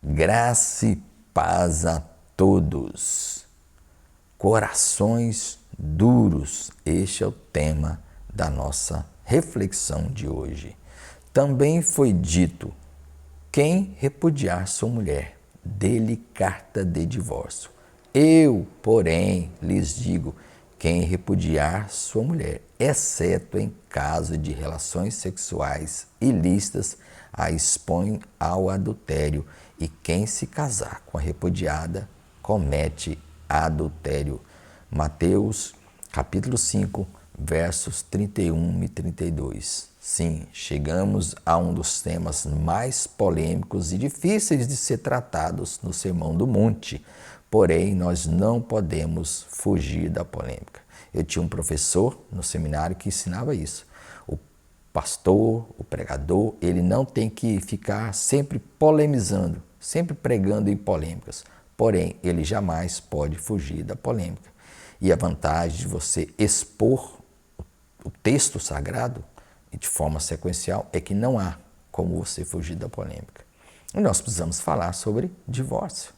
Graça e paz a todos. Corações duros, este é o tema da nossa reflexão de hoje. Também foi dito: quem repudiar sua mulher, dê-lhe carta de divórcio. Eu, porém, lhes digo: quem repudiar sua mulher, exceto em caso de relações sexuais ilícitas, a expõe ao adultério, e quem se casar com a repudiada comete adultério. Mateus, capítulo 5, versos 31 e 32. Sim, chegamos a um dos temas mais polêmicos e difíceis de ser tratados no Sermão do Monte. Porém, nós não podemos fugir da polêmica. Eu tinha um professor no seminário que ensinava isso. O pastor, o pregador, ele não tem que ficar sempre polemizando, sempre pregando em polêmicas. Porém, ele jamais pode fugir da polêmica. E a vantagem de você expor o texto sagrado e de forma sequencial é que não há como você fugir da polêmica. E nós precisamos falar sobre divórcio.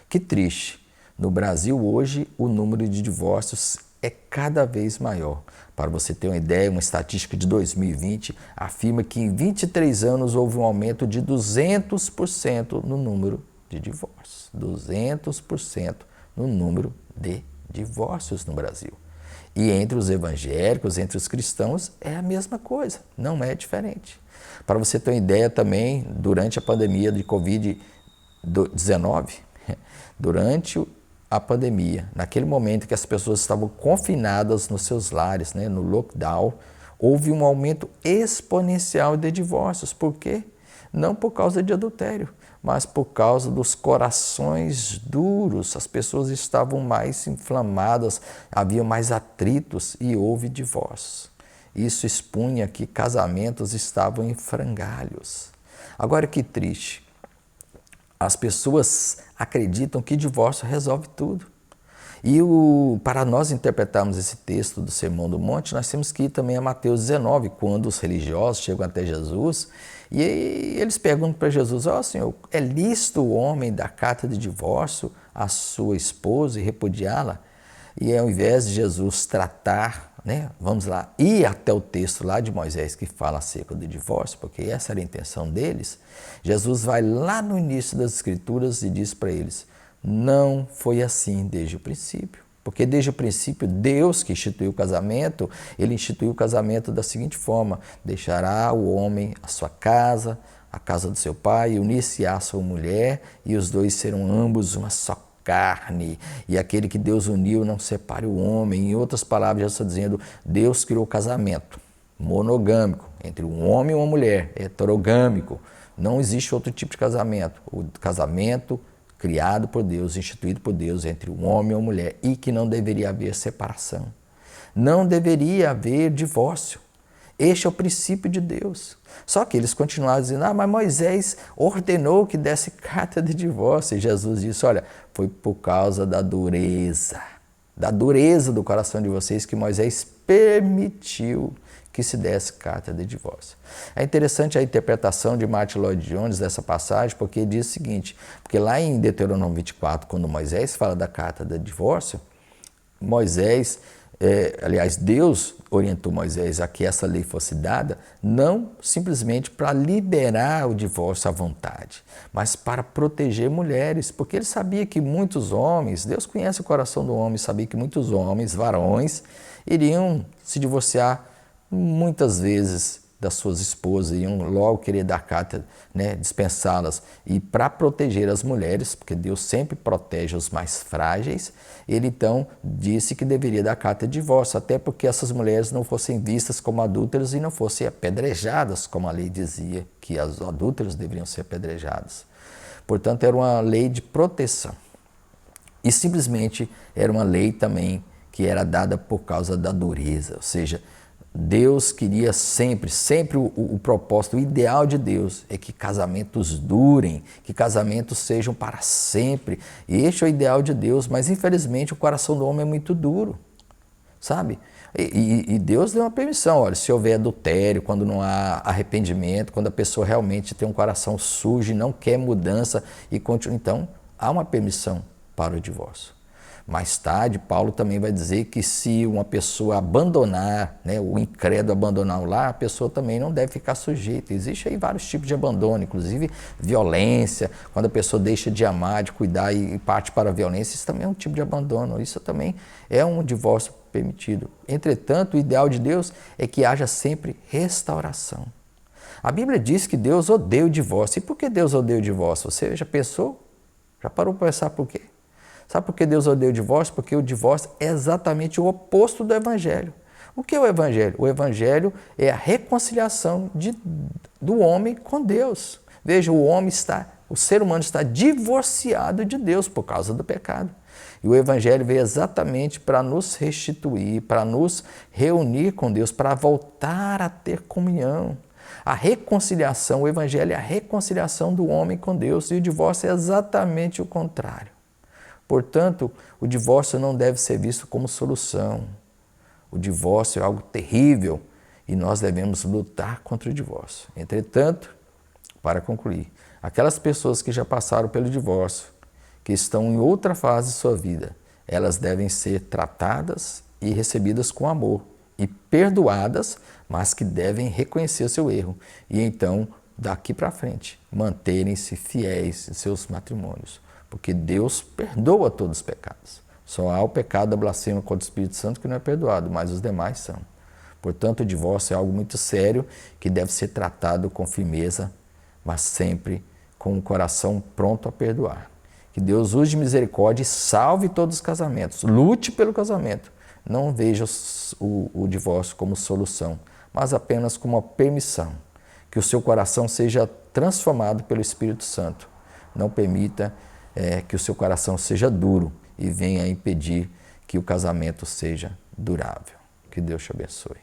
Que triste. No Brasil hoje o número de divórcios é cada vez maior. Para você ter uma ideia, uma estatística de 2020 afirma que em 23 anos houve um aumento de 200% no número de divórcios. 200% no número de divórcios no Brasil. E entre os evangélicos, entre os cristãos, é a mesma coisa, não é diferente. Para você ter uma ideia também, durante a pandemia de Covid-19, durante a pandemia, naquele momento que as pessoas estavam confinadas nos seus lares, no lockdown, houve um aumento exponencial de divórcios. Por quê? Não por causa de adultério, mas por causa dos corações duros. As pessoas estavam mais inflamadas, havia mais atritos e houve divórcio. Isso expunha que casamentos estavam em frangalhos. Agora que triste. As pessoas acreditam que divórcio resolve tudo. E para nós interpretarmos esse texto do Sermão do Monte, nós temos que ir também a Mateus 19, quando os religiosos chegam até Jesus e eles perguntam para Jesus: ó Senhor, é lícito o homem dar carta de divórcio à sua esposa e repudiá-la? E ao invés de Jesus tratar, vamos lá, ir até o texto lá de Moisés que fala acerca do divórcio, porque essa era a intenção deles, Jesus vai lá no início das Escrituras e diz para eles: não foi assim desde o princípio. Porque desde o princípio, Deus que instituiu o casamento, Ele instituiu o casamento da seguinte forma: deixará o homem a sua casa, a casa do seu pai, unir-se à sua mulher, e os dois serão ambos uma só carne. E aquele que Deus uniu não separe o homem. Em outras palavras, já está dizendo, Deus criou o casamento monogâmico entre um homem e uma mulher, heterogâmico. Não existe outro tipo de casamento. O casamento criado por Deus, instituído por Deus entre um homem e uma mulher, e que não deveria haver separação. Não deveria haver divórcio. Este é o princípio de Deus. Só que eles continuaram dizendo: mas Moisés ordenou que desse carta de divórcio. E Jesus disse: olha, foi por causa da dureza do coração de vocês que Moisés permitiu que se desse carta de divórcio. É interessante a interpretação de Martin Lloyd Jones dessa passagem, porque ele diz o seguinte: porque lá em Deuteronômio 24, quando Moisés fala da carta de divórcio, Deus orientou Moisés a que essa lei fosse dada, não simplesmente para liberar o divórcio à vontade, mas para proteger mulheres, porque ele sabia que muitos homens, Deus conhece o coração do homem, sabia que muitos homens, varões, iriam se divorciar muitas vezes das suas esposas, iam logo querer dar carta, dispensá-las. E para proteger as mulheres, porque Deus sempre protege os mais frágeis, ele então disse que deveria dar carta de divórcio, até porque essas mulheres não fossem vistas como adúlteras e não fossem apedrejadas, como a lei dizia que as adúlteras deveriam ser apedrejadas. Portanto, era uma lei de proteção. E simplesmente era uma lei também que era dada por causa da dureza, ou seja, Deus queria sempre o propósito, o ideal de Deus é que casamentos durem, que casamentos sejam para sempre. E este é o ideal de Deus, mas infelizmente o coração do homem é muito duro, sabe? E Deus deu uma permissão, olha, se houver adultério, quando não há arrependimento, quando a pessoa realmente tem um coração sujo e não quer mudança e continua, então há uma permissão para o divórcio. Mais tarde, Paulo também vai dizer que se uma pessoa abandonar, né, o incrédulo abandonar o lar, a pessoa também não deve ficar sujeita. Existem aí vários tipos de abandono, inclusive violência, quando a pessoa deixa de amar, de cuidar e parte para a violência, isso também é um tipo de abandono, isso também é um divórcio permitido. Entretanto, o ideal de Deus é que haja sempre restauração. A Bíblia diz que Deus odeia o divórcio. E por que Deus odeia o divórcio? Você já pensou? Já parou para pensar por quê? Sabe por que Deus odeia o divórcio? Porque o divórcio é exatamente o oposto do Evangelho. O que é o Evangelho? O Evangelho é a reconciliação do homem com Deus. Veja, o ser humano está divorciado de Deus por causa do pecado. E o Evangelho veio exatamente para nos restituir, para nos reunir com Deus, para voltar a ter comunhão. A reconciliação, o Evangelho é a reconciliação do homem com Deus e o divórcio é exatamente o contrário. Portanto, o divórcio não deve ser visto como solução. O divórcio é algo terrível e nós devemos lutar contra o divórcio. Entretanto, para concluir, aquelas pessoas que já passaram pelo divórcio, que estão em outra fase de sua vida, elas devem ser tratadas e recebidas com amor e perdoadas, mas que devem reconhecer o seu erro e então, daqui para frente, manterem-se fiéis em seus matrimônios, porque Deus perdoa todos os pecados. Só há o pecado da blasfêmia contra o Espírito Santo que não é perdoado, mas os demais são. Portanto, o divórcio é algo muito sério que deve ser tratado com firmeza, mas sempre com o coração pronto a perdoar. Que Deus use de misericórdia e salve todos os casamentos. Lute pelo casamento. Não veja o divórcio como solução, mas apenas como uma permissão. Que o seu coração seja transformado pelo Espírito Santo. Não permita que o seu coração seja duro e venha impedir que o casamento seja durável. Que Deus te abençoe.